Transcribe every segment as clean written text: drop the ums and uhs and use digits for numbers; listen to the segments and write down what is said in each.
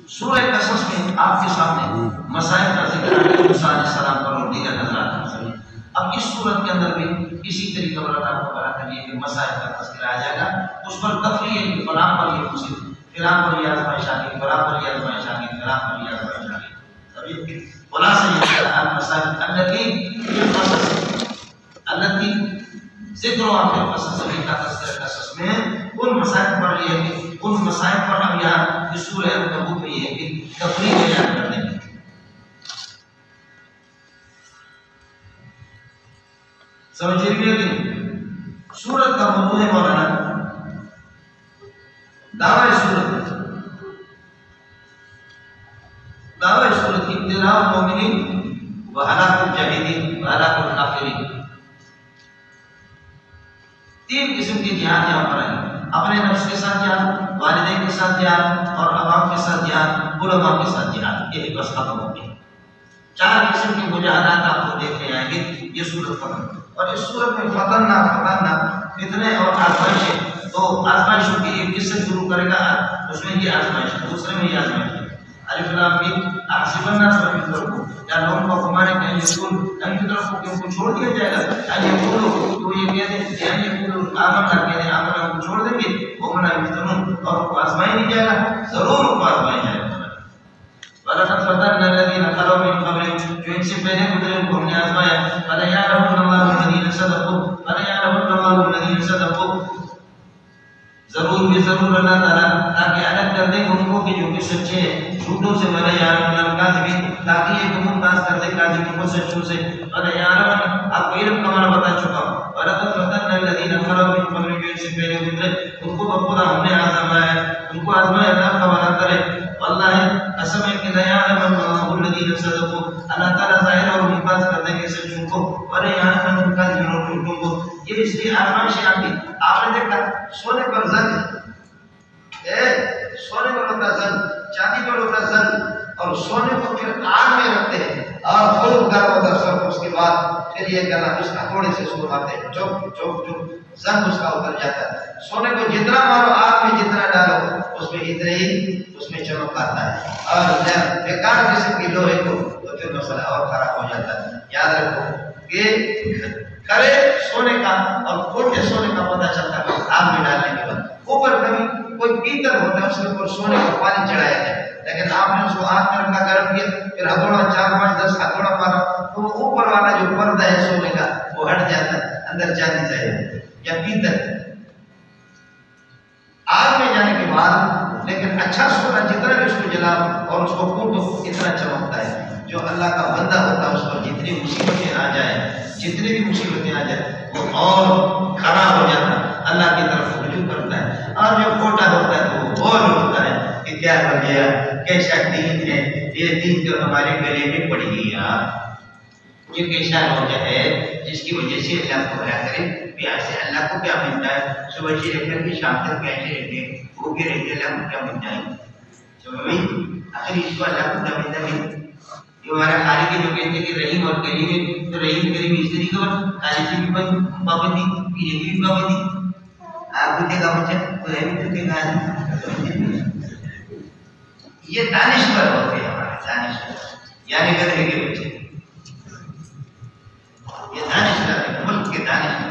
سورہ قصص میں آپ کے سامنے مسائل کا ذکر ہے، موسیٰ علیہ السلام پر اور دیگر حضرات کا۔ اب اس صورت کے اندر بھی اسی طریقے پر اللہ کو بیان کریے کہ مسائل کا تذکرہ آ جائے گا، اس پر تفریح ہے کہ فلاں پر یہ مصیبت، فلاں پر یہ آزمائش آ گئی، فلاں پر یہ آزمائش آ گئی، فلاں پر یہ آزمائش آ گئی۔ سبھی خلاصہ یہ ہے المسائل التي ذکرها فی القصص کا تذکرہ قصص میں ان مسائل پر یہ ہے کہ ان مسائل پر اب یہاں اس سورہ عنکبوت میں یہ ہے کہ تفریح بیان کرنے کی۔ سمجھ رہے ہیں سورت کا موضوع ہے مولانا دعوی سورت، دعوی سورت ابتلاء المؤمنین و ہلاک الجاہدین و ہلاک الکافرین۔ تین قسم کے جہاد یہاں پر ہیں، اپنے نفس کے ساتھ جہاد، والدین کے ساتھ جہاد، اور عوام کے ساتھ جہاد، علماء کے ساتھ جہاد۔ یہ بس ختم ہو گیا۔ چار قسم کے مجاہدات آپ کو دیکھنے آئیں گے یہ سورت ختم۔ اور اس سورت میں فتنہ فتنے اور آزمائشیں، تو آزمائشوں کی ایک قصہ شروع کرے گا، اس میں یہ آزمائش ہے، دوسرے میں یہ آزمائش ہے۔ الف لام میم احسب الناس ان یترکوا، یا لوگوں کو گمانے کہ ان یترکوا کہ ان کو چھوڑ دیا جائے گا، ان یقولوا تو یہ کہہ دیں کہ ان یقولوا آمنا کہہ دیں آمنا ہم چھوڑ دیں گے، وهم لا یفتنون اور ان کو آزمایا نہیں جائے گا، ضرور ان کو آزمایا جائے گا۔ وَلَقَدْ فَتَنَّا الَّذِينَ خَلَوْا مِن قَبْلِهِمْ، جو ان سے پہلے گزرے ان کو ہم نے آزمایا۔ فَلَيَعْلَمَنَّ اللَّهُ الَّذِينَ صَدَقُوا، فَلَيَعْلَمَنَّ اللَّهُ الَّذِينَ صَدَقُوا، ضرور بھی ضرور اللہ تعالیٰ تاکہ الگ کر دے ان کو کہ جو کہ سچے ہیں جھوٹوں سے، وَلَيَعْلَمَنَّ الْكَاذِبِينَ، تاکہ یہ گمان باز کر دے کاذبین کو سچوں سے۔ وَلَيَعْلَمَنَّ، آپ کو علم کا معنی بتا چکا ہوں۔ وَلَقَدْ فَتَنَّا الَّذِينَ خَلَوْا مِن قَبْلِهِمْ، جو ان سے پہلے گزرے ان کو بخدا ہم نے آزمایا، ان کو آزمایا اللہ کا وعدہ کرے۔ واللہ قسم ہے کہ لَيَعْلَمَنَّ اللَّهُ الَّذِينَ صَدَقُوا، اللہ تعالیٰ ظاہر اور ممتاز کر دیں گے سچوں کو، وَلَيَعْلَمَنَّ الْكَاذِبِينَ اور جھوٹوں کو۔ یہ اس لیے آزمائشیں آتی۔ آپ نے دیکھا سونے پر زن، سونے پر ہوتا زن، چاندی پر ہوتا زن، اور سونے کو پھر آگ میں رکھتے ہیں اور خوب گرم ہوتا سب، اس کے بعد پھر یہ کرنا اس ہتھوڑے سے سلگاتے ہیں، چوک چوک چوک، زن اس کا اتر جاتا ہے۔ سونے کو جتنا مارو آگ میں جتنا ڈالو اس میں اتنے ہی اس میں چمک آتا ہے، اور بیکار قسم کی لوہے کو تو پھر مسئلہ اور خراب ہو جاتا ہے۔ یاد رکھو کہ کھڑے سونے کا اور کھوٹے سونے کا پتہ چلتا ہے آگ میں ڈالنے کے بعد۔ اوپر کبھی کوئی پیتل ہوتا ہے اس کے اوپر سونے کا پانی چڑھایا جائے، لیکن آپ نے اس کو آگ میں رکھا، گرم کیا، پھر ہتھوڑا 4 5 10 ہتھوڑا مارا تو اوپر والا جو پردہ ہے سونے کا وہ ہٹ جاتا ہے، اندر چاندی جائے یا پیتل۔ آگ میں جانے کے بعد لیکن اچھا سونا جتنا بھی اس کو جلاؤ اور اس کو کوٹو اتنا چمکتا ہے۔ جو اللہ کا بندہ ہوتا ہے اس پر جتنی مصیبتیں آ جائیں، جتنی بھی مصیبتیں آ جائیں وہ اور کھڑا ہو جاتا ہے، اللہ کی طرف رجوع کرتا ہے۔ اور جو کھوٹا ہوتا ہے وہ اور ہوتا ہے کہ کیا ہو گیا، کیسا دین ہے یہ، دین تو ہمارے گلے میں پڑ گیا۔ یہ کیسا روزہ ہے جس کی وجہ سے اللہ کو بھلا کرے، پیار سے اللہ کو کیا ملتا ہے، صبح سے لے کر کے شام تک کیسے رہتے ہیں، بھوکے رہتے اللہ کو کیا ملتا ہے، سمجھ آخر اس کو اللہ کو کیا ملتا ہے۔ یہ ہمارا خالق جو کہتے ہیں کہ رحیم اور کریم ہے، تو رحیم کریم اس طریقے پر کھانے کی بھی پابندی، پینے کی بھی پابندی۔ آپ کو دیکھا بچہ تو رحیم تو دیکھا، یہ دانش پر ہوتے ہیں ہمارے، دانش پر یعنی گدھے کے بچے، یہ دانش پر ملک کے دانش پر۔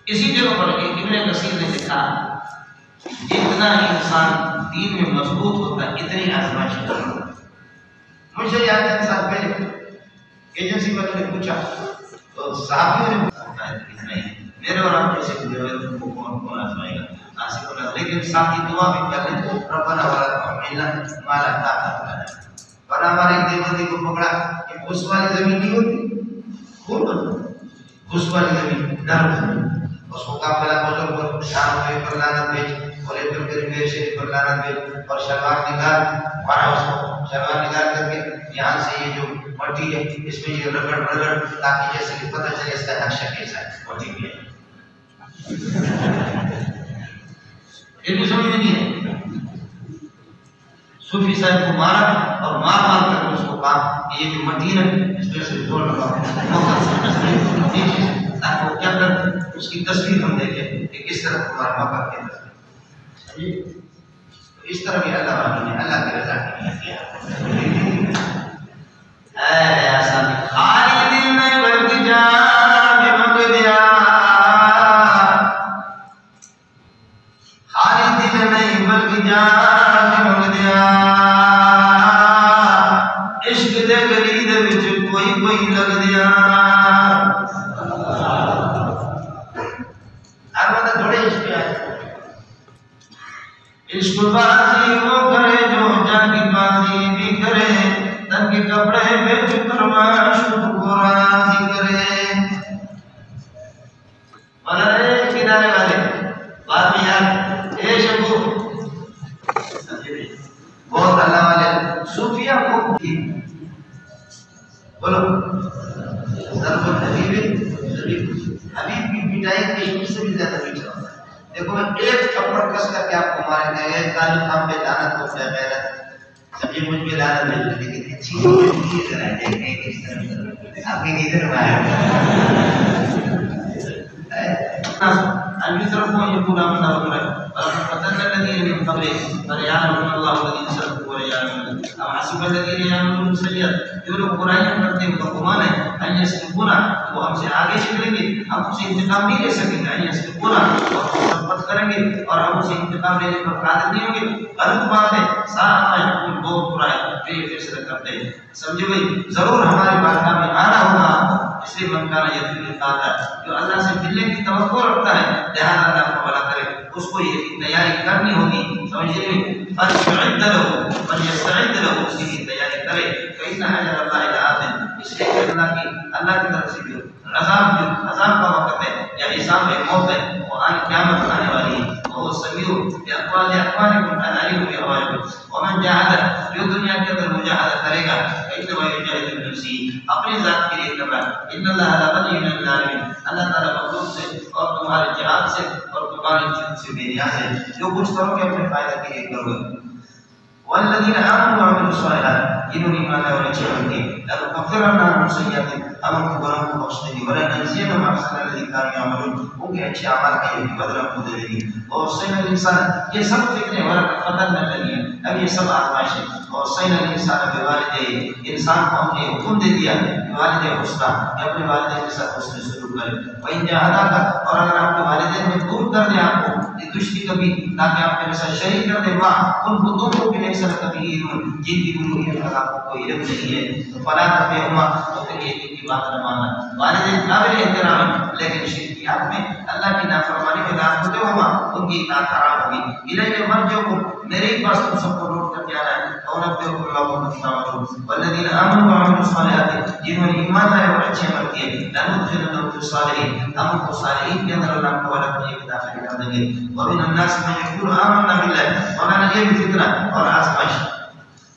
اسی جگہ پر ابن کثیر نے لکھا جتنا انسان دین میں مضبوط ہوتا ہے اتنی آزمائش ہوتا ہے۔ مجھے یاد ہے سال پہلے ایجنسی والوں نے پوچھا تو صحابیوں نے اتنا ہی میرے اور آپ جیسے ان کو کون آزمائے گا، ناصر اللہ، لیکن ساتھ ہی دعا بھی کر لیں ربنا ولا تحملنا ما لا طاقت لنا۔ اور ہمارے ایک دیوبندی کو پکڑا کہ گھس والی زمین نہیں ہوتی، خوب گھس والی زمین، نرم زمین، اس کو قافلہ بزرگ پر شام پر لعنت بھیج، اور ایک میرے شریف پر لعنت بھیج، اور شلوار نگار مارا اس کو، شلوار نگار کر کے یہاں سے یہ جو مٹی ہے اس میں یہ رگڑ رگڑ تاکہ جیسے کہ پتہ چلے اس کا نقشہ کیسا ہے، مٹی میں یہ بھی سمجھ نہیں ہے۔ صوفی صاحب کو مارا اور مار کر اس کو کہا کہ یہ جو مٹی ہے اس میں سے جوڑ لگا کے اندر اس کی تصویر ہم دیکھیں کہ کس طرح تمہارے ماں باپ کی تصویر، اس طرح بھی اللہ والوں نے اللہ کی رضا کے لیے کیا۔ خالی دل میں بلکہ جان بھی منگ دیا، خالی دل نہیں بلکہ جان بھی منگ دیا، عشق دے گلی دے وچ کوئی کوئی لگ دیا۔ ہر بندہ تھوڑے عشق ہے، عشق بازی وہ کرے جو جان کی بازی بھی کرے، تن کے کپڑے بیچ کر معشوق کو راضی کرے۔ مولانا کنارے والے بعد میں یار اے شبو بہت اللہ والے صوفیہ کو بولو ضرب الحبیب، حبیب کی مٹائی کشمیر سے بھی زیادہ میٹھا ہوتا ہے۔ دیکھو ایک تھپڑ کس کر کے آپ کو مارے گئے، ایک کالی خام پہ لعنت ہو جائے غیرت، سب یہ مجھ پہ لعنت نہیں ہوتی، لیکن اچھی چیز ذرا دیکھیں کس طرح آپ کی نیدر میں آیا المثرفون يقول آمنا بالله ولقد فتنا الذين من قبلهم فليعلمن الله الذين صدقوا وليعلمن أم حسب الذين يعملون السيئات، جو لوگ برائیاں کرتے ہیں ان کا گمان ہے ان یسبقونا، وہ ہم سے آگے چلیں گے، ہم ان سے انتقام نہیں لے سکیں گے، ان یسبقونا، اور ہم سبقت کریں گے اور ہم ان سے انتقام لینے پر قادر نہیں ہوں گے۔ غلط بات ہے، صاحب میں بہت برا ہے جو یہ فیصلہ کرتے ہیں۔ سمجھے بھائی ضرور ہماری بارگاہ میں آنا ہوگا، اس لیے من کان یرجو لقاء اللہ، جو اللہ سے ملنے کی توقع رکھتا ہے لہذا اللہ کو بھلا کرے، اس کو یہ تیاری کرنی ہوگی۔ سمجھیے فَلْيُعِدَّ لَهُ فَلْيَسْتَعِدَّ لَهُ، اس کی تیاری کرے، فَإِنَّ أَجَلَ اللَّهِ لَآتٍ، اس لیے کہ اللہ کی طرف سے جو عذاب کا وقت ہے یا حساب موت ہے وہ قیامت آنے والی ہے۔ وہ سمیع بأقوالكم علیم بأحوالكم، ومن جاہد، جو دنیا کے اندر مجاہدہ کرے گا فإنما يجاهد بنفسه، اپنی ذات کے لیے کر رہا ہے۔ ان اللہ لا غنی عن العالمین، اللہ تعالیٰ مخلوق سے اور تمہارے جہاد سے اور تمہاری جن سے بے نیاز ہے، جو کچھ کرو گے اپنے فائدہ کے لیے کرو گے۔ والذین آمنوا وعملوا الصالحات، جنہوں نے ایمان لائے اور اچھے عمل کیے، لنکفرن عنہم سیئاتہم، ہم ان کو گناہوں کو بخش دیں گے، ولنجزینہم احسن الذی کانوا یعملون، ان کے اچھے اعمال کا یہ بدلہ کو دے دیں گے۔ اور وصینا الانسان، یہ سب فکریں ولقد فتنا الذین، اب یہ سب آزمائش ہے۔ اور وصینا الانسان بوالدیہ، انسان کو ہم نے حکم دے دیا والدہ حسنا، کہ اپنے والدین کے ساتھ حسن سلوک کرے۔ وَإِن جَاهَدَاكَ، اور اگر آپ کے والدین میں دور کر دیں آپ کو لتشرک بی، تاکہ آپ میرے ساتھ شریک کر دیں، ماں ان کو دونوں کے لیے سر کبھی جن کی الوہیت کا آپ کو کوئی علم نہیں ہے، تو فلا تطعهما، تو پھر یہ ان کی بات نہ ماننا۔ والدین قابل احترام ہیں لیکن شرکیات میں اللہ کی نافرمانی میں لا تطعهما، ان کی اطاعت حرام ہوگی۔ الیہ مرجعکم، میرے ہی پاس تم سب کو لوٹ کر کے آنا ہے۔ وَنَبِّئُكُم بِمَا كُنتُمْ تَعْمَلُونَ وَالَّذِينَ آمَنُوا وَعَمِلُوا الصَّالِحَاتِ، جنہوں نے ایمان لائے اور اچھے عمل کیے، لَنُدْخِلَنَّهُمْ فِي الصَّالِحِينَ، ہم ان کو صالحین کے اندر اللہ کو والا کے داخل کر دیں گے۔ وَمِنَ النَّاسِ مَن يَقُولُ آمَنَّا بِاللَّهِ، مولانا یہ بھی فطرہ اور آزمائش۔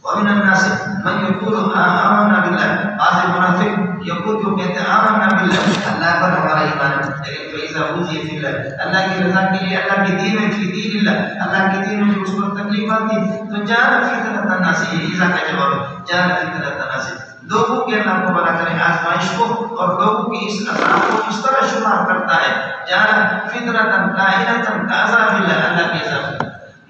وَمِنَ النَّاسِ مَن يَقُولُ آمَنَّا بِاللَّهِ، بعض منافق یقول جو کہتے ہیں آمنا باللہ، اللہ پر ہمارا ایمان ہے، لیکن فَإِذَا أُوذِيَ فِي اللَّهِ، اللہ کی رضا کے لیے، اللہ کے دین میں، فی دین اللہ، اللہ کے دین میں جو اس پر تکلیف آتی تو جان فِطْنَةَ النَّاسِ، یہ ایذا کا جواب ہے، جان فِطْنَةَ النَّاسِ، لوگوں کے اللہ کو بنا کریں آزمائش کو اور لوگوں کی اس عذاب کو اس طرح شمار کرتا ہے، جان فِطْنَةً کائنةً کعذاب اللہ، اللہ کے عذاب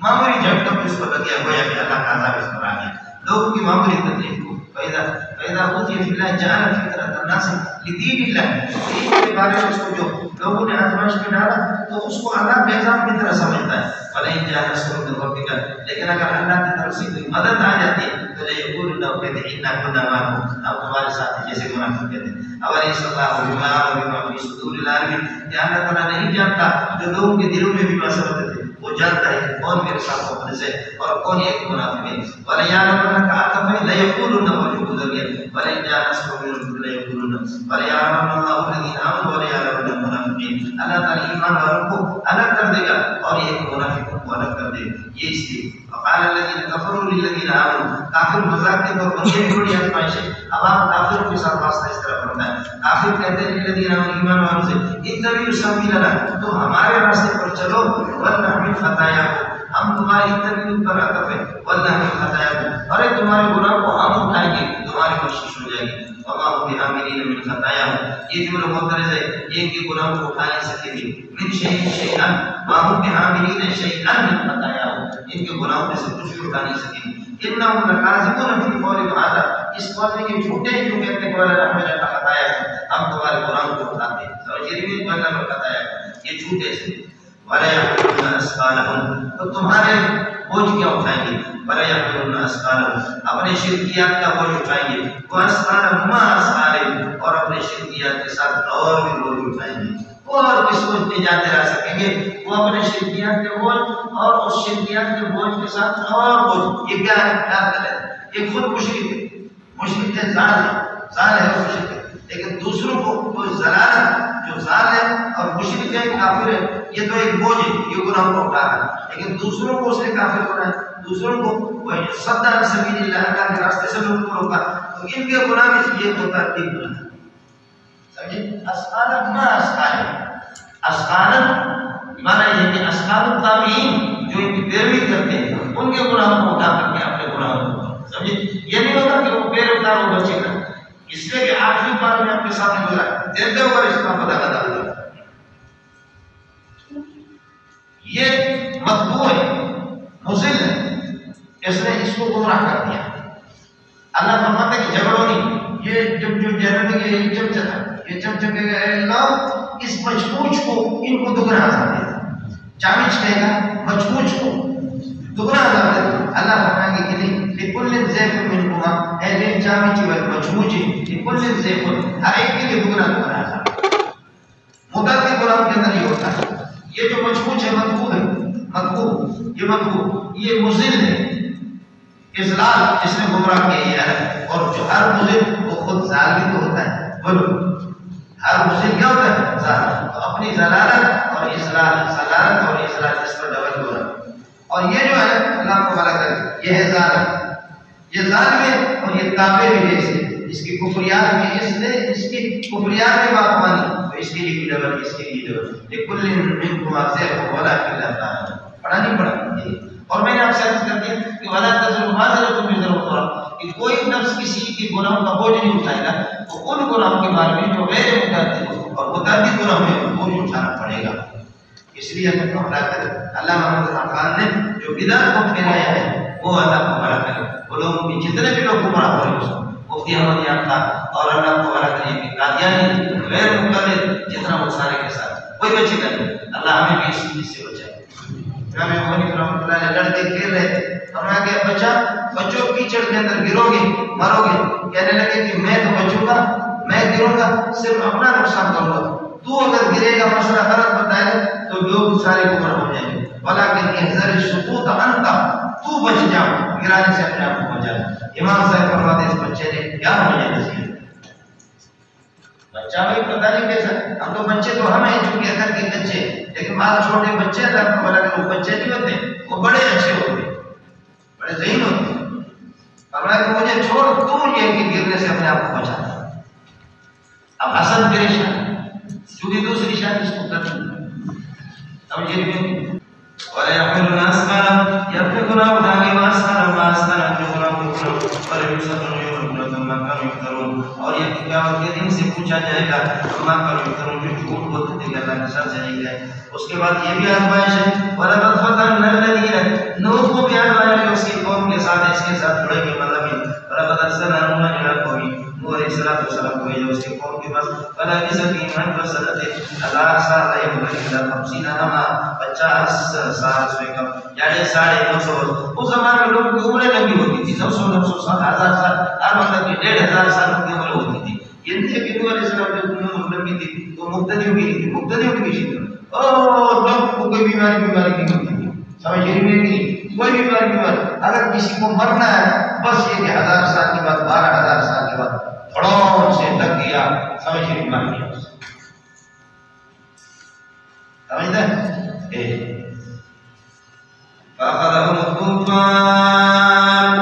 معمولی جھٹکا بھی اس کو لگ گیا، گویا کہ اللہ کا عذاب اس پر آ گیا، لوگوں کی معمولی تکلیف کو۔ فَإِذَا أُوذِيَ فِي اللَّهِ جَعَلَ فِطْنَةَ النَّاسِ لِدِينِ اللَّهِ، دین کے بارے میں اس کو جو لوگوں نے آزمائش میں ڈالا تو اس کو عذاب کے عذاب کی طرح سمجھتا ہے۔ وَلَئِن جَاءَ نَصْرٌ مِّن رَّبِّكَ، لیکن اگر اللہ کی طرف سے کوئی مدد آ جاتی ہے تو لَيَقُولُنَّ کہتے ہیں اِنَّا كُنَّا مَعَكُمْ، ہم تمہارے ساتھ ہیں، جیسے منافق کہتے ہیں۔ أَوَلَيْسَ اللَّهُ بِمَا فِي صُدُورِ الْعَالَمِينَ، کیا اللہ تعالیٰ نہیں جانتا جو لوگوں کے دلوں میں بھی بسا ہوتے تھے، وہ جانتا ہے کہ کون میرے ساتھ مخلص ہے اور کون ایک منافق ہے۔ وَلَيَعْلَمَنَّ كَأَتَفَ لَيَقُولُنَّ وَجُودُ الْيَمِينِ وَلَئِن جَاءَ نَصْرٌ مِّن رَّبِّكَ لَيَقُولُنَّ وَلَيَعْلَمَنَّ اللَّهُ الَّذِينَ آمَنُوا وَلَيَعْلَمَنَّ الْمُنَافِقِينَ، اللہ تعالیٰ ایمان والوں کو الگ کر دے گا اور یہ منافقوں کو الگ کر دے گا۔ یہ اس لیے وقال الذين كفروا للذين آمنوا، کافر مذاق کے طور پر یہ بھی بڑی آزمائش ہے۔ اب آپ کافروں کے ساتھ واسطہ اس طرح بنتا ہے، کافر کہتے ہیں للذین آمنوا، ایمان والوں سے، اتبعوا سبیلنا، تو ہمارے راستے پر چلو، ولنحمل خطایاکم، ہم تمہاری تکلیف پر عطف ہے، ولنحمل خطایاکم، ارے تمہارے گناہ کو ہم اٹھائیں گے، تمہاری بخشش ہو جائے گی۔ وما هم بعاملين من خطاياهم. یہ جملہ معترض ہے، یہ کہ گناہوں کو اٹھا نہیں سکیں گے. من شیئا ما هم بعاملين شیئا من خطاياهم، ان کے گناہوں میں سے کچھ بھی اٹھا نہیں سکیں گے. انہم لکاذبون فی قولہم ھذا، اس قول میں یہ جھوٹے ہیں جو کہتے ہیں ولا نحمل خطایا، ہم تمہارے گناہوں کو اٹھاتے ہیں. سمجھیے بھی ولا نحمل خطایا، یہ جھوٹے سے. ولا يحملون اثقالهم، تو تمہارے بوجھ کیا اٹھائیں گے؟ ولا يحملون اثقالهم، اپنے شرکیات کا بوجھ اٹھائیں گے. واثقالا ما اثقالهم، اور اپنے شرکیات کے ساتھ اور بھی بوجھ اٹھائیں گے. اور کس کو نجات دلا سکیں گے؟ وہ اپنے شرکیات کے بوجھ اور اس شرکیات کے بوجھ کے ساتھ اور بوجھ. یہ کیا ہے؟ یہ خود مشرک ہے، مشرک ہے، ظالم ہے اور مشرک ہے. لیکن دوسروں کو کوئی ضلالت، جو ظالم اور مشرک ہے، کافر ہے، یہ تو ایک بوجھ ہے، یہ گناہ کو اٹھا رہا ہے. لیکن دوسروں کو اس نے کافر بنایا، دوسروں کو صد عن سبیل اللہ، اللہ کے راستے سے لوگوں کو روکا، تو ان کے گناہ میں یہ ہوتا ہے تین گناہ. سمجھے؟ اسقالا ما اسقالا، اسقالا مانا یہ کہ اسقال التابعین جو ان کی پیروی کرتے ہیں ان کے گناہوں کو اٹھا کر کے اپنے گناہوں کو. سمجھے؟ یہ نہیں ہوگا کہ وہ پیر اتار وہ بچے کا، اس لیے کہ آخری بار میں آپ کے سامنے گزرا دیتے ہوئے اس کا پتہ ادا ہوا. یہ مطبوع ہے، مضل ہے، اس نے اس کو گمراہ کر دیا. اللہ فرماتا ہے کہ جھگڑو نہیں. یہ جب جو جہنم کے یہ چمچہ تھا، یہ چمچہ کہ اللہ اس مچموچ کو ان کو دگنا عذاب دے. چامچ کہے گا مچموچ کو دگنا عذاب دے. اللہ فرمائیں گے کہ نہیں، لکل زیف منکما، اے لین چامچ و مچموچ، لکل زیف، ہر ایک کے لیے دگنا عذاب. متعدد گناہوں کے اندر یہ ہوتا ہے. یہ جو مچموچ ہے مطبوع ہے، مطبوع، یہ مطبوع، یہ مضل ہے، اضلال جس نے گمراہ کیا ہے. اور جو ہر مضل وہ خود ظالم تو ہوتا ہے. بولو ہر مضل کیا ہوتا ہے؟ ظالم. تو اپنی ضلالت اور اضلال، ضلالت اور اضلال اس پر ڈبل ہو رہا ہے. اور یہ جو ہے اللہ کو بھلا کرے، یہ ہے ظالم، یہ ظالم ہے اور یہ تابع بھی ہے. اس کی کفریات میں، اس نے اس کی کفریات میں بات مانی تو اس کے لیے بھی ڈبل، اس کے لیے ڈبل. لکل منکم ذیف ولکن لا تعلمون. پڑھا نہیں پڑھا؟ اور میں نے آپ سے عرض کر دیا کہ ولا تزر وازرۃ وزر اخرى، کہ کوئی نفس کسی کی گناہوں کا بوجھ نہیں اٹھائے گا. تو ان گناہوں کے بارے میں جو غیر متعدد اور متعدد گناہ میں بوجھ اٹھانا پڑے گا. اس لیے ہمیں بھلا کرے. اللہ محمد خان نے جو بدعت کو پھیلایا ہے وہ اللہ کو بھلا کرے. وہ لوگ جتنے بھی لوگ گمراہ ہو رہے ہیں، مفتی احمد یار خان اور اللہ کو بھلا کرے کہ قادیانی غیر مقلد جتنا وہ سارے کے ساتھ کوئی بچے کا نہیں. اللہ ہمیں بھی اس چیز سے بچائے. امام حنیفہ رحمۃ اللہ علیہ لڑکے کھیل رہے تھے، فرمایا کہ بچہ بچوں کیچڑ کے اندر گرو گے مرو گے. کہنے لگے کہ میں تو بچوں کا، میں گروں گا صرف اپنا نقصان کروں گا، تو اگر گرے گا مسئلہ غلط بتائے تو لوگ سارے گمراہ ہو جائیں گے. ولیکن احذر السقوط عنک، تو بچ جا، گرانے سے اپنے آپ کو بچا. امام صاحب فرماتے اس بچے نے کیا مجھے نصیحت. بچہ بھی پتہ نہیں کیسا، ہم تو بچے تو ہم ہیں چونکہ اگر کے بچے، لیکن بعض چھوٹے بچے اللہ کو بھلا کرے وہ بچے نہیں ہوتے، وہ بڑے اچھے ہوتے، بڑے ذہین ہوتے. فرمایا کہ مجھے چھوڑ، تو یہ کہ گرنے سے اپنے آپ کو بچا. اب حسن پریشان، چونکہ دوسری شادی اس کو کرنی سمجھے نہیں. اور يحملون أثقالهم، یہ اپنے گناہ اٹھائیں گے. وأثقالهم ما أثقالهم، جو گناہ کو اٹھائیں وليسألون يوم القيامة ما كانوا يفترون. اور یہ قیامت کے دن سے پوچھا جائے گا ما كانوا يفترون، جو جھوٹ بولتے تھے کہ اللہ کے ساتھ جائیں گے. اس کے بعد یہ بھی آزمائش ہے. وَلَقَدْ فَتَنَّا الَّذِينَ، نوح کو بھی آزمائش ہے اس کی قوم کے ساتھ، اس کے ساتھ جڑے گے. مطلب وَلَقَدْ أَرْسَلْنَا نُوحًا إِلَىٰ قَوْمِهِ، نوح علیہ السلام کو بھیجا اس کے قوم کے پاس. فَلَبِثَ فِيهِمْ أَلْفَ سَنَةٍ، 1000 سال رہے مگر إِلَّا 50 عاما، 50 سال سے کم، یعنی 950. اس زمانے میں لوگوں کی عمریں لمبی ہوتی تھی، 900 سال، 1000 سال، ہر مطلب کہ 1500 سال کی عمر ہوتی تھی. یہ نہیں کہ نوح علیہ السلام جب عمر لمبی تھی تو مقتدیوں کی تھی، مقتدیوں کی بھی اور لوگ کو کوئی بیماری نہیں ہوتی تھی. سمجھ رہی نہیں، کوئی بیماری اگر کسی کو مرنا ہے بس یہ کہ 1000 سال کے بعد، 12000 سال کے بعد پڑاؤ سے تک گیا. سمجھ رہی مر گیا. سمجھتے ہیں؟ فَأَخَذَهُمُ الطُّوفَانُ،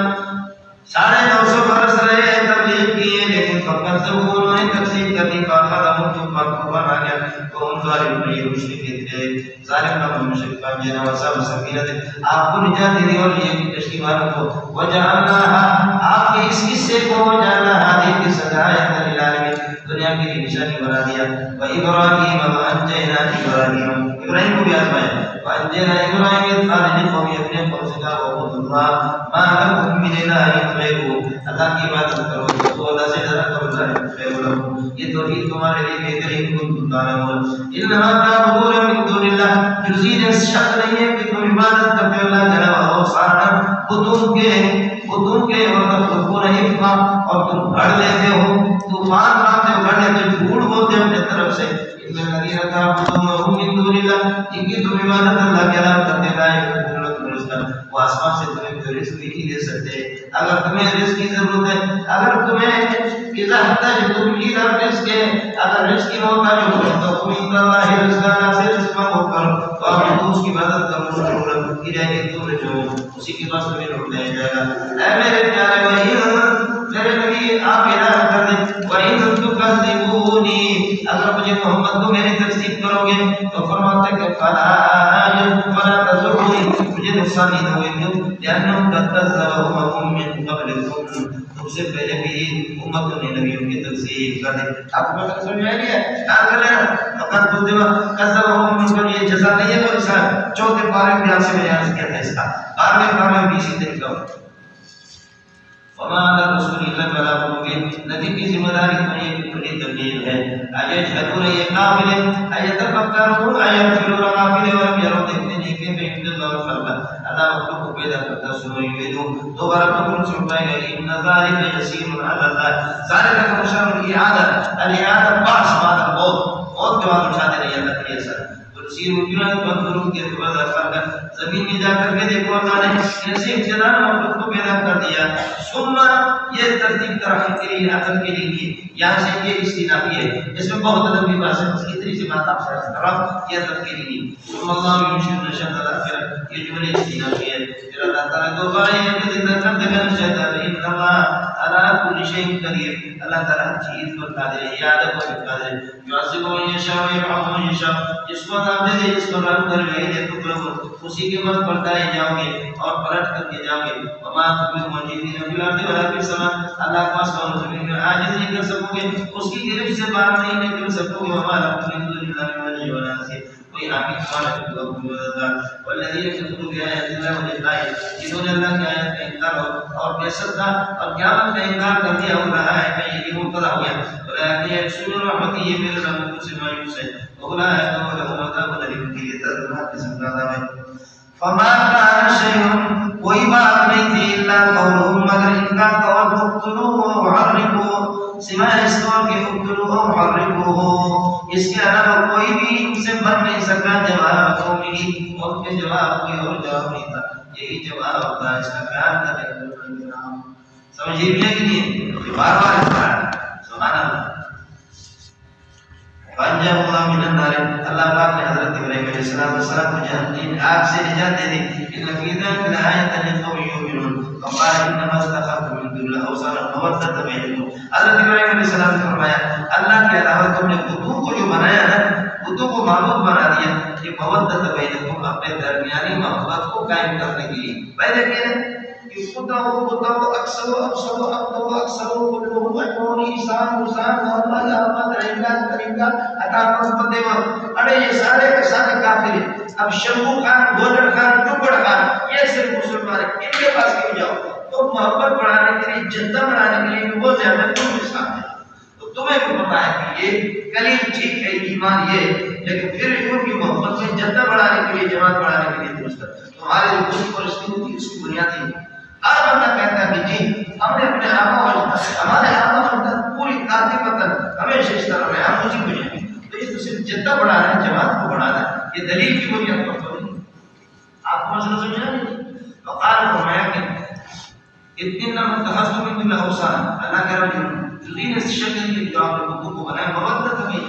950 برس رہے تبلیغ کیے لیکن فَكَذَّبُوا، انہوں نے تکذیب کر دی. فَأَخَذَهُمُ مظلوم پر قربان آ گیا تو ان ظالم نے یہ مشرک تھے ظالم کا مشرک بن جانا وسب سکینت آپ کو نجات دے دی اور یہ کشتی والوں کو وجعلناها آپ کے اس قصے کو وجعلناها هذه کی سزا للعالمین دنیا کے لیے نشانی بنا دیا وابراہیم وانجینا ابراہیم کو بھی آزمایا وانجینا ابراہیم خالد قوم اپنے قوم سے کہا وعبد اللہ ما لکم من الہ غیرہ اللہ کی عبادت کرو تو اللہ سے ڈرا کرو خیر لکم یہ توحید تمہارے لیے بہترین کنتم تعلمون انما تعبدون من دون اللہ جزید اس شک نہیں ہے کہ تم عبادت کرتے ہو اللہ کے علاوہ اوثان بتوں کے اور خود نہیں اور تم گھڑ لیتے ہو طوفان آتے ہو گھڑ لیتے جھوٹ بولتے ہو اپنے طرف سے ان الذین تعبدون من دون اللہ ان کی تم عبادت اللہ کے علاوہ کرتے وہ آسمان سے تمہیں کوئی رزق نہیں دے سکتے اگر تمہیں رزق کی ضرورت ہے اگر تمہیں اذا تم الى رزق اگر رزق کی محتاج ہو تو تم ان اللہ رزقنا سے رزق مانگو کرو اور اس کی عبادت کرو ضرورت کی جائے گی تم جو اسی کے پاس تمہیں لوٹ لے جائے گا اے میرے پیارے بھائی میرے نبی آپ اعلان کر دیں وَإِن تُكَذِّبُونِي اگر مجھے محمد کو میری تکذیب کرو گے تو فرماتے کہ فَلَا تَضُرُّونِي مجھے نقصان نہیں ہوئے کیوں لأنهم قد كذبوا من قبلكم تم سے پہلے بھی امتوں نے نبیوں کی تکذیب کر دی آپ کو مطلب سمجھ آئی ہے کیا کر رہے ہیں فقط كذبوا من قبل یہ جزا نہیں ہے وہ صاحب چوتھے پارے میں آپ سے میں عرض کیا تھا اس کا 12ویں پارے میں اسی طریقہ وما على رسول الله البلاغ المبين نبی کی ذمہ داری تو یہ بڑی تبلیغ ہے ايجهدون یہ قابل ايتفكرون ايغفرون غافل ولم يروا دیکھتے نہیں کہ بے اللہ خلق اللہ مخلوق کو پیدا کرتا سنو یریدو دوبارہ قبول سن پائے گا ان ذلك يسير على الله ذلك مشار الاعاده باس بعد الموت کے بعد اٹھاتے نہیں اللہ کے اثر تفسیر وجرات بندروں کے بعد فرق زمین میں جا کر کے دیکھو اللہ نے کیسے ابتدا مخلوق کو پیدا کر دیا ثم یہ ترتیب طرح کے لیے عقل کے لیے یہاں سے یہ استنافی ہے اس میں بہت لمبی بات ہے اس کی طریقے سے بات آپ سے طرف یہ ترتیب کے لیے ثم اللہ یشهد نشهد الاخر یہ جملے استنافی ہے پھر اللہ تعالی دوبارہ یہ زندہ کر دے گا شیطان ان اللہ على كل شيء قدير اللہ تعالی ہر چیز پر قادر ہے یاد کو قادر ہے يعذب من يشاء ويرحم من يشاء جس کو عذاب دے دے جس کو رحم کر دے دے تو اسی کے بعد پلٹائے جاؤ گے اور پلٹ کر کے جاؤ گے وما تقبل مجيدين في الارض ولا في السماء اللہ کا سبحانہ وتعالی میں عاجز نہیں کر سکو گے اس کی گرفت سے باہر نہیں نکل سکو گے وما لكم من دون الله ولي ولا نصير کوئی حافظ خالق اللہ والذین کفروا بآیات اللہ ولقائه جنہوں نے اللہ کی آیت کا انکار اور بیست کا اور قیامت کا انکار کر دیا اور رہا ہے کہ یہ مبتلا ہو گیا ولكن يحسن رحمتی یہ میرے رحمت سے مایوس ہے اولئک لهم عذاب الیم کی دردناک قسم کا عذاب ہے فما كان شيء کوئی بات نہیں تھی الا قولهم مگر ان کا قول اقتلوه وحرقوه سوائے اس طور کے اقتلوه وحرقوه اس کے علاوہ کوئی بھی ان سے بن نہیں سکا جواب قومی ان کے جواب کوئی اور جواب نہیں تھا یہی جواب ہوتا ہے اس کا خیال کریں سمجھیے کہ نہیں بار بار سبحان اللہ فانجا اللہ من النار اللہ پاک نے حضرت ابراہیم علیہ السلام کو جہنم آگ سے نجات دے دی ان فی ذلک لآیۃ لقوم یؤمنون وقال انما استخفت من دون الله اوثانا مودۃ بینکم حضرت ابراہیم علیہ السلام نے فرمایا اللہ کے علاوہ تم نے بتوں کو جو بنایا نا بتوں کو معبود بنا دیا یہ مودۃ بینکم اپنے درمیانی محبت کو قائم کرنے کے لیے پہلے کہ بتاؤ اکثر كلهم اجمعون انسان محمد احمد رنگا عطا محمد دیو اڑے یہ سارے کے سارے کافر ہیں اب شمو خان گولڑ خان ٹکڑ خان یہ صرف مسلمان ہیں ان کے پاس کیوں جاؤ تو محبت بڑھانے کے لیے جنت بڑھانے کے لیے وہ زیادہ تم کے ساتھ ہیں تو تمہیں بھی پتا ہے کہ یہ کلیم ٹھیک ہے ایمان یہ لیکن پھر ان کی محبت میں جنت بڑھانے کے لیے جماعت بڑھانے کے لیے درست ہے تمہارے جو کچھ پرستی ہوتی اس کی بنیادی ہر بندہ کہتا ہے کہ جی ہم نے اپنے آبا اجداد ہمارے آبا اجداد پوری کاتی پتن ہمیشہ اس طرح رہے ہم اسی کو جائیں تو یہ تو صرف جدہ بڑھانا ہے جماعت کو بڑھانا ہے یہ دلیل کی بنیاد پر تو نہیں آپ کو مسئلہ سمجھا نہیں وقال فرمایا کہ اتنا متخصص من دون اوثان اللہ کہہ رہا ہے جزین اس شکل کی جو آپ نے بتوں کو بنایا مودت میں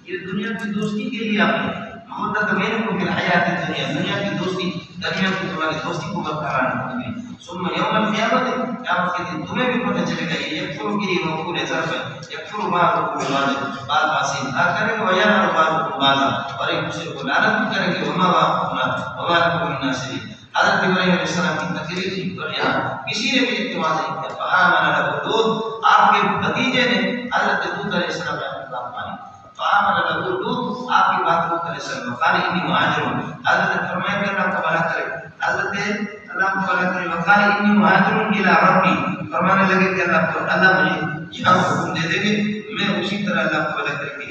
یہ دنیا کی دوستی کے لیے آپ نے مودت میں کو پھر حیات دنیا کی دوستی درمیان کی تمہاری دوستی کو برقرار رکھنے ثم یوم القیامت قیامت کے دن تمہیں بھی پتہ چلے گا یہ یکفر کی مفعول ظرف ہے یکفر بعضکم بعضا بعض باسی انکار کریں گے ویعلم بعضکم بعضا اور ایک دوسرے کو لعنت کریں گے وما لکم من ناصرین حضرت ابراہیم علیہ السلام کی تقریر تھی اور یہاں کسی نے بھی اتباع نہیں کیا فآمن له لوط آپ کے بھتیجے نے حضرت لوط علیہ السلام کی بات مانی فآمن له لوط آپ کی بات لوط علیہ السلام قال انی مہاجر حضرت فرمایا کہ اللہ کو بھلا کرے حضرت اللہ کو بھلا کرے وقال انی مہاجر الی ربی فرمانے لگے کہ اللہ مجھے یہاں حکم دے دے گے میں اسی طرح اللہ کو بھلا کر کے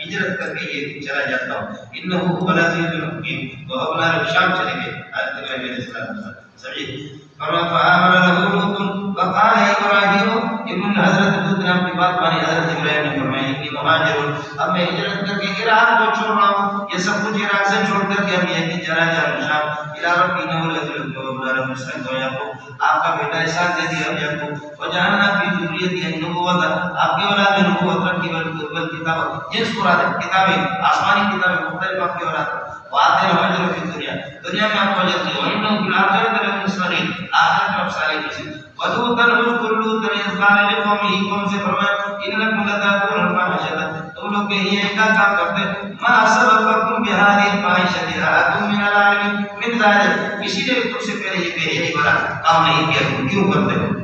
ہجرت کر کے یہ چلا جاتا ہوں انه هو العزیز الحکیم وہ اپنا شام چلے گئے حضرت ابراہیم علیہ السلام صحیح فآمن له لوط وقال ابراہیم ابن حضرت لوط نے اپنی بات مانی حضرت ابراہیم نے فرمایا کہ مہاجر اب میں ہجرت کر کے عراق کو چھوڑ رہا ہوں یہ سب کچھ عراق سے چھوڑ کر کے ہم یہ چلا جا رہا ہوں شام الى ربی انه لذو مسعود یعقوب آپ کا بیٹا اسحاق دے دیا یعقوب وجعلنا فی ذریته النبوۃ آپ کی اولاد میں نبوت رکھی والکتاب جنس قرآن کتابیں آسمانی کتابیں مختلف آپ کی اولاد وآتے الحجر فی دنیا میں آپ کو اجر دیا وانه فی الاخرۃ لمن الصالحین آخرت میں آپ صالح میں سے ولوطا اذكر لوطا اذ قال لقومه قوم سے فرمایا انکم لتاتون الفاحشۃ تم لوگ یہ کیا کام کرتے ما سبقکم بهذه الفاحشۃ احد من العالمین من ذلک کسی نے تم سے پہلے یہ بے بڑا کام نہیں کیا تم کیوں کرتے ہو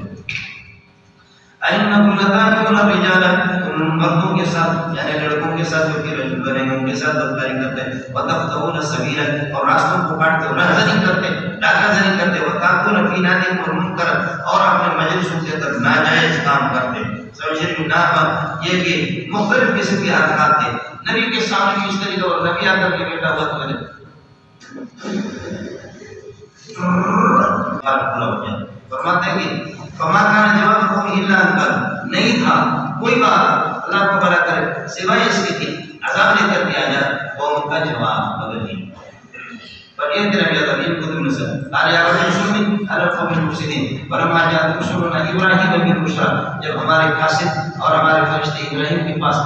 انکم لتاتون الرجال تم مردوں کے ساتھ یعنی لڑکوں کے ساتھ جو کہ رجل بنے ان کے ساتھ بدکاری کرتے وتقطعون السبیل اور راستوں کو کاٹتے ہو رہزنی کرتے ڈاکہ زنی کرتے وتاتون فی نادیکم المنکر اور اپنے مجلسوں کے اندر ناجائز کام کرتے سمجھے نہ یہ کہ مختلف قسم کے حرکات تھے نبی کے سامنے اس طریقے اور نبی آ کر کے بیٹا ہوا تو فرماتے ہیں کہ فما کان جواب قوم الا ان نہیں تھا کوئی بات اللہ کو بھلا کرے سوائے اس کے کہ عذاب لے کر دیا جائے قوم کا جواب مگر نہیں فقیر کے نبی عظیم قدر نسل قال یا رب انصرنی علی القوم المفسدین ولما جاءت رسلنا ابراہیم بالبشرى جب ہمارے قاصد اور ہمارے فرشتے ابراہیم کے پاس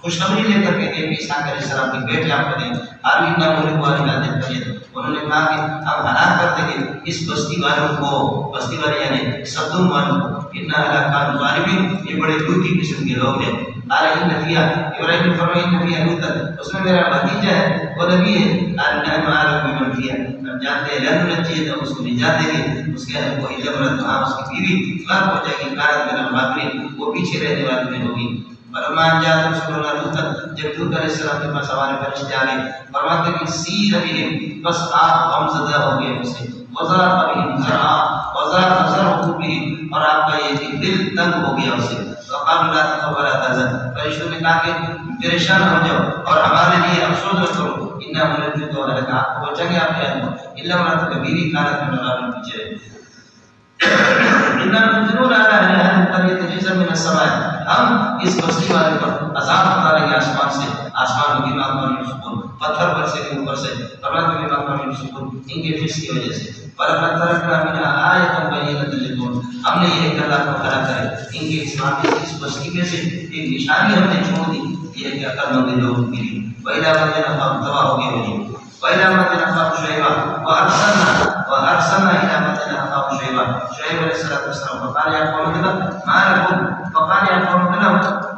خوشخبری لے کر کے کہ عیسیٰ علیہ السلام کے بیٹے آپ کو دیں آرمینا مولک والا دن قریب انہوں نے کہا کہ اب ہلاک کر دیں گے اس بستی والوں کو بستی والے یعنی صدوم والوں کو انہا علاقان ظالمین یہ بڑے لوٹی قسم کے لوگ ہیں قال ان نبیہ ابراہیم نے فرمایا نبیہ لوطا اس میں میرا بھتیجا ہے وہ نبی ہے قال نحن اعلم بمن فیہا ہم جانتے ہیں لن ننجیہ تو اس کو نجات دیں گے اس کے اہل کو الا امرأۃ وہاں اس کی بیوی غرق ہو جائے گی کانت من الغابرین وہ پیچھے رہنے والی میں ہوگی فرمان جاءت رسولنا لوطا جب لوط علیہ السلام کے پاس ہمارے فرشتے آ گئے فرماتے کہ سیر بہم بس آپ غمزدہ ہو گئے ان سے وزار بہم زرعا وزار زرعو بہم اور آپ کا یہ دل تنگ ہو گیا اسے وقالوا لا تخف ولا تحزن فرشتوں نے کہا کہ پریشان ہو جاؤ اور ہمارے لیے افسوس نہ کرو انا منجوک والا کا آپ کو بچا گیا اپنے اہل کو الا امرأۃ کبیری کانت من الغابرین پیچھے رہے انا منزلون علی اہل هذه القرية رجزا من السماء ہم اس بستی والے پر عذاب اتاریں گے آسمان سے آسمان کی مقام سکون پتھر پر سے اوپر سے فرماتے ہیں مقام سکون ان کے فس کی وجہ سے ولقد ترکنا منها آیۃ بینۃ للقوم ہم نے یہ اللہ کو کھڑا کرے ان کے اسلام کی اس بستی میں سے ایک نشانی ہم نے چھوڑ دی یہ کہ عقل مند لوگوں کے لیے وإلى مدین تباہ ہو گئے ولی وإلى مدین اخاهم شعیبا وارسلنا إلى مدین اخاهم شعیبا شعیب علیہ السلام فقال یا قوم ما لكم فقال یا قوم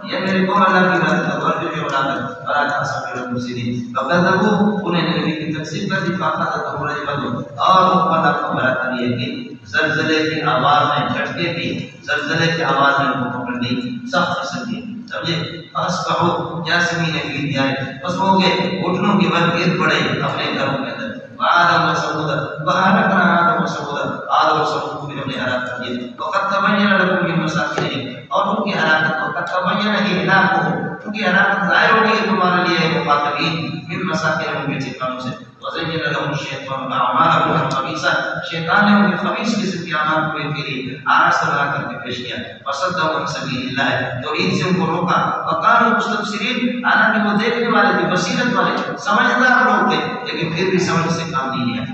یہ میرے قوم اللہ کی بات ہے اور جو اولاد برا تھا سب المفسدین فقدروا انہیں نبی کی تکذیب کر دی فاقتهم رجفت اور اوپر کو برا کر یہ کہ زلزلے کی آواز میں جھٹکے کی زلزلے کی آواز میں ان کو پکڑ لی سخت قسم کی سمجھے فاصبحوا جاسمین فی دیارہم بس ہو گئے گھٹنوں کے بل گر پڑے اپنے گھروں کے اندر وآدم و ثمود وأهلكنا آدم و ثمود آدم و ثمود کو بھی ہم نے ہلاک کر دیا وقد تبین لكم من مساکنہم اور ان کی ہلاکت وقد تبین اہلاکہم ان کی ہلاکت ظاہر ہو گئی تمہارے لیے مخاطبین من مساکنہم کے ٹھکانوں سے وزین لهم الشیطان اعمالهم الخبیثہ شیطان نے ان کے خبیث قسم کے اعمال کو ان کے لیے آراستہ بنا کر کے پیش کیا فصدهم عن سبیل اللہ توحید سے ان کو روکا وقالوا مستبصرین حالانکہ وہ دیکھنے والے تھے بصیرت والے سمجھدار لوگ تھے لیکن پھر بھی سمجھ سے کام نہیں لیا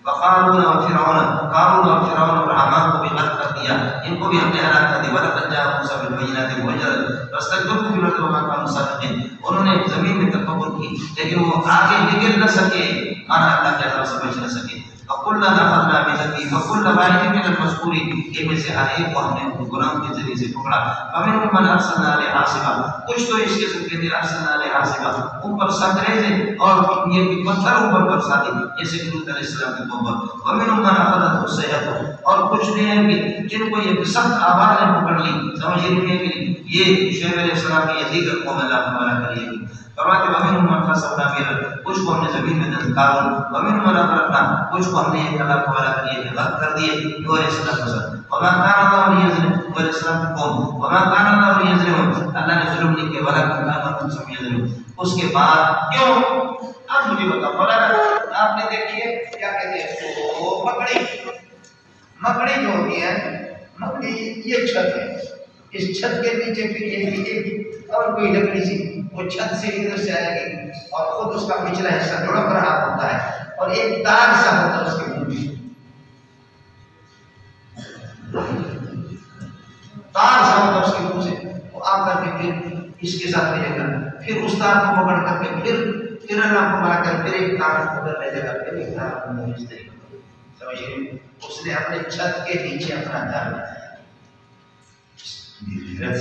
وقارون و فرعون اور حامان کو بھی غرق کر دیا ان کو بھی ہم نے ہلاک کر دیا ولقد جاء موسیٰ بالبینات وجد فاستكبروا في الارض وما كانوا سابقين انہوں نے زمین میں تکبر کی لیکن وہ آگے نکل نہ سکے مانا اللہ کے عذاب سے بچ نہ سکے وَقُلْنَا نَخَذْنَا بِذَنْبِهِ وَكُلَّ وَاحِدٍ مِنَ الْمَذْكُورِينَ، ان میں سے ہر ایک کو ہم نے گناہ کے ذریعے سے پکڑا. وَمِنْهُمْ مَنْ أَرْسَلْنَا عَلَيْهِ حَاصِبًا، کچھ تو اس قسم کے تھے أَرْسَلْنَا عَلَيْهِ حَاصِبًا، اوپر سنگریزے اور یہ بھی پتھر اوپر برسا دی جیسے کہ لوط علیہ السلام کے قوم پر. وَمِنْهُمْ مَنْ أَخَذَتْهُ الصَّيْحَةُ، اور کچھ نے ہیں کہ جن کو یہ سخت آواز نے پکڑ لی. سمجھ رہے ہیں کہ یہ شعیب علیہ السلام کی یہ دیگر قوم اللہ تعالیٰ کریے گی. فرماتے وَمِنْهُمْ مَنْ خَسَفْنَا بِهِ، کچھ کو ہم نے زمین میں دھنکارا. وَمِنْهُمْ مَنْ أَغْرَقْنَا، کچھ کو ہم نے ایک اللہ تعالیٰ کریے کہ غرق کر دیے. نوح علیہ السلام کے ساتھ وَمَا كَانَ اللَّهُ لِيَظْلِمَهُمْ، نوح علیہ السلام کی قوم وَمَا كَانَ اللَّهُ لِيَظْلِمَهُمْ، اللہ نے ظلم نہیں کیا، وَلَكِنْ كَانُوا أَنفُسَهُمْ يَظْلِمُونَ. اس کے بعد کیوں؟ اب مجھے بتاؤ، مولانا آپ نے دیکھیے کیا کہتے ہیں وہ مکڑی جو ہوتی ہے، مکڑی یہ چھت ہے، اس چھت کے نیچے پھر یہ اور کوئی لکڑی سی وہ چھت سے ادھر سے آئے گی اور خود اس کا پچھلا حصہ لڑک رہا ہوتا ہے اور ایک تار سا ہوتا ہے اس کے منہ میں، تار سا ہوتا ہے اس کے منہ سے. وہ آ کر کے پھر اس کے ساتھ لے گا، پھر اس تار کو پکڑ کر کے پھر اللہ کو مارا کر پھر ایک تار کو پکڑ لے جا پھر ایک تار کو منہ میں. سمجھیے اس نے اپنے چھت کے نیچے اپنا جال بنایا.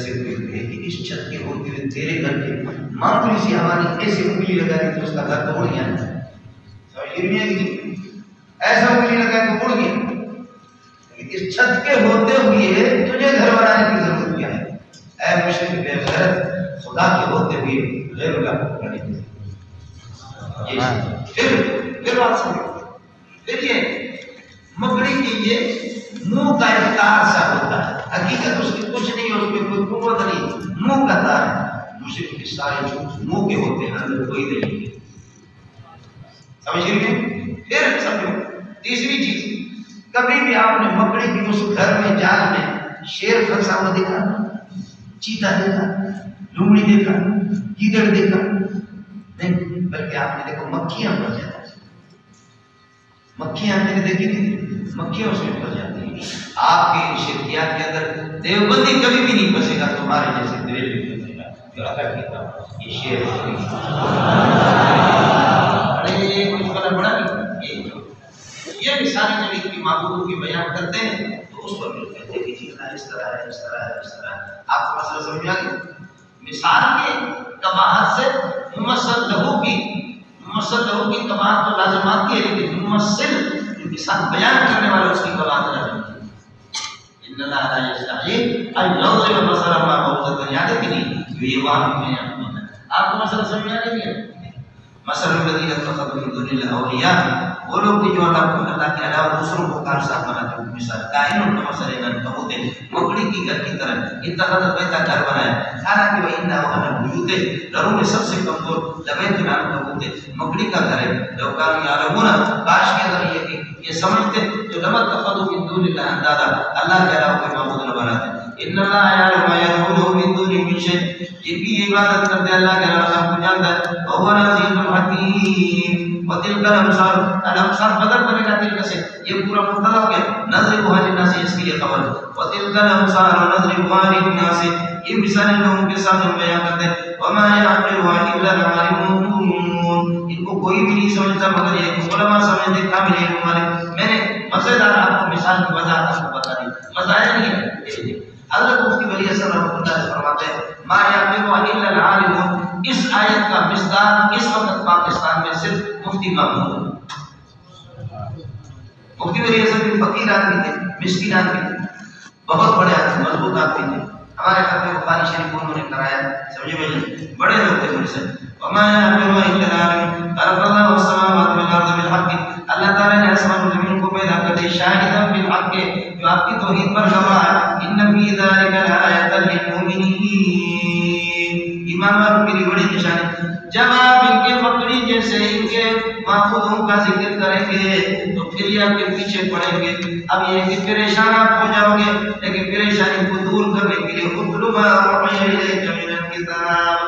سے کہ اس چھت کے ہوتے ہوئے تیرے گھر کے معمولی سی ہماری ایسے انگلی لگا دی تو اس کا گھر تو اڑ گیا. ایسا انگلی لگا تو اڑ گیا. اس چھت کے ہوتے ہوئے تجھے گھر بنانے کی ضرورت کیا ہے؟ اے مشرک بے غیرت، خدا کے ہوتے ہوئے غیر اللہ کو پکڑنے کی ضرورت. پھر بات سمجھو. دیکھیے مکڑی کی یہ منہ کا ایک تار سا ہوتا ہے، حقیقت اس کی کچھ نہیں ہے، اس میں کوئی قوت نہیں، منہ کا تار ہے. مشرک کے سارے منہ کے ہوتے ہیں، اندر کوئی نہیں ہے. سمجھ رہے؟ پھر سمجھو تیسری چیز، کبھی بھی آپ نے مکڑی کی اس گھر میں جال میں شیر پھنسا ہوا دیکھا، چیتا دیکھا، لومڑی دیکھا، گیدڑ دیکھا؟ نہیں، بلکہ آپ نے دیکھو مکھیاں پھنس جاتی. مکھیاں آپ نے دیکھی تھی، مکھیاں اس میں پھنس جاتی ہیں. آپ کے شرکیات کے اندر دیوبندی کبھی بھی نہیں پھنسے گا تمہارے جیسے دلیل بھی پھنسے گا. جو اللہ کہتا ہے یہ شیر کچھ غلط بڑا نہیں. یہ مثال نبی کی معبودوں کی بیان کرتے ہیں تو اس پر بھی کہتے ہیں کہ جی اس طرح ہے، اس طرح ہے، اس طرح ہے. آپ کو مسئلہ سمجھ آ گیا؟ مثال کی قباحت سے ممثل لہو کی قباحت تو لازم آتی ہے، لیکن ممثل مثال بیان کرنے والا اس کی قباحت لازم آتی ہے. ان اللہ لا یستحیی ان یضرب مثلا ما بعوضۃ، یاد ہے کہ نہیں؟ یہ وہاں میں آپ کو مسئلہ سمجھ آ گیا؟ مثلا الذین اتخذوا من دون اللہ اولیاء، وہ لوگ جو اللہ کے علاوہ دوسروں کو کارساز بناتے ہیں. مثال کائنوں کا مثلا عنکبوت، مکڑی کی گھر کی طرح اتخذت بیتا، گھر بنایا. حالانکہ وَإِنَّا وَأَنَا الْبُيُوتِ، گھروں میں سب سے کمزور لبیت العنکبوت، مکڑی کا گھر ہے. لو کانوا یعلمون، کاش کے اگر یہ سمجھتے تو لَمَتَّخَذُوا مِن دُونِ اللَّهِ أَندَادًا، اللہ کے علاوہ کوئی معبود نہ بناتے. ان اللہ یعلم ما يدعون من دونه من شيء، جن کی عبادت کرتے اللہ کے علاوہ سب کو جانتا ہے. وهو العزيز الحكيم. وتلك الامثال بدل بنے گا تلک سے، یہ پورا مبتدا ہو گیا. نضربها للناس، اس کی یہ خبر. وتلك الامثال نضربها للناس، یہ مثالیں لوگوں کے سامنے بیان کرتے ہیں. وما يعقلها الا العالمون، ان کو کوئی بھی نہیں سمجھتا مگر یہ علماء سمجھتے کامل علم والے. میں نے مزیدار آپ کو مثال کی وضاحت آپ کو بتا دی، مزایا نہیں ہے. حضرت مفتی ولی احسن رحمۃ اللہ علیہ فرماتے ہیں ما يعقلها الا العالمون. اس آیت کا مصداق اس وقت پاکستان میں صرف مفتی مامون ہے. مفتی ولی احسن بھی فقیر آدمی تھے، مسکین آدمی تھے، بہت بڑے آدمی، مضبوط آدمی تھے. ہمارے خط بخاری شریف انہوں نے کرایا، سمجھے بھائی، بڑے لوگ تھے بڑے سے. وما يعقلها الا العالمون. خلق الله السماوات والارض بالحق، اللہ تعالیٰ نے آسمان و زمین کو پیدا کر دیا شاہدا بالحق، جو آپ کی توحید پر گواہ ہے. ان فی ذلک لآیۃ للمؤمنین، ایمان والوں کے لیے بڑی نشانی. جب آپ ان کے مکڑی جیسے ان کے معبودوں کا ذکر کریں گے تو پھر یہ آپ کے پیچھے پڑیں گے. اب یہ کہ پریشان آپ ہو جاؤ گے، لیکن پریشانی کو دور کرنے کے لیے اتلو ما اوحی الیک من الکتاب،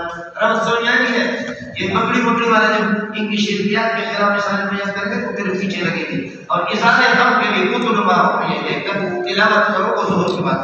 رب سمجھانی ہے. یہ مکڑی والے جب ان کی شرکیات کے خلاف مثال بیان کر کے تو پھر پیچھے لگیں گے. اور اظہار حق کے لیے اتلو ما اوحی الیک، تلاوت کرو اور ظہور کے بعد